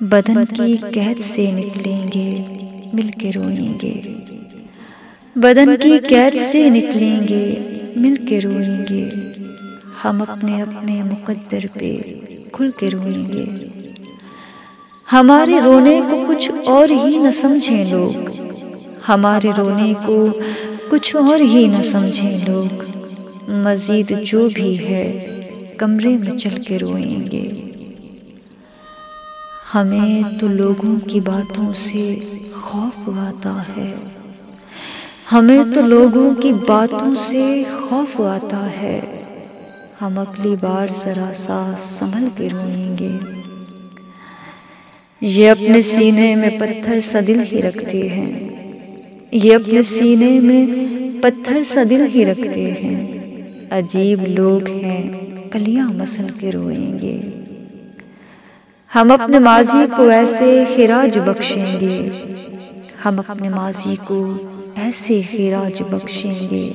बदन की कैद से निकलेंगे, मिलके रोएंगे। बदन की कैद से निकलेंगे, मिलके रोएंगे। हम अपने अपने मुकद्दर पे खुल के रोएंगे। हमारे रोने को कुछ और ही न समझें लोग, हमारे रोने को कुछ और ही न समझें लोग। मजीद जो भी है कमरे में चल के रोएंगे। हमें तो लोगों की बातों से खौफ आता है, हमें तो लोगों की बातों से खौफ आता है। हम अगली बार जरा सा संभल के रोएंगे। ये अपने सीने में पत्थर सा दिल ही रखते हैं, ये अपने सीने में पत्थर सा दिल ही रखते हैं। अजीब लोग हैं, कलियां मसल के रोएंगे। हम अपने माजी को ऐसे खिराज बख्शेंगे, हम अपने माजी को ऐसे खिराज बख्शेंगे।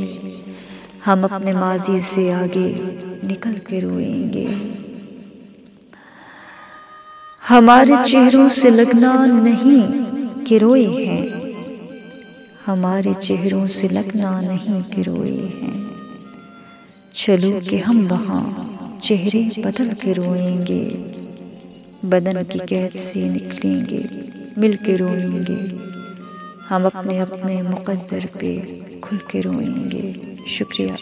हम अपने माजी से आगे निकल के रोएंगे। हमारे चेहरों से लगना नहीं कि रोए हैं, हमारे चेहरों से लगना नहीं कि रोए हैं। चलो कि हम वहाँ चेहरे बदल के रोएंगे। बदन की कैद से निकलेंगे, मिल के रोएंगे। हम अपने अपने मुकद्दर पे खुल के रोएंगे। शुक्रिया।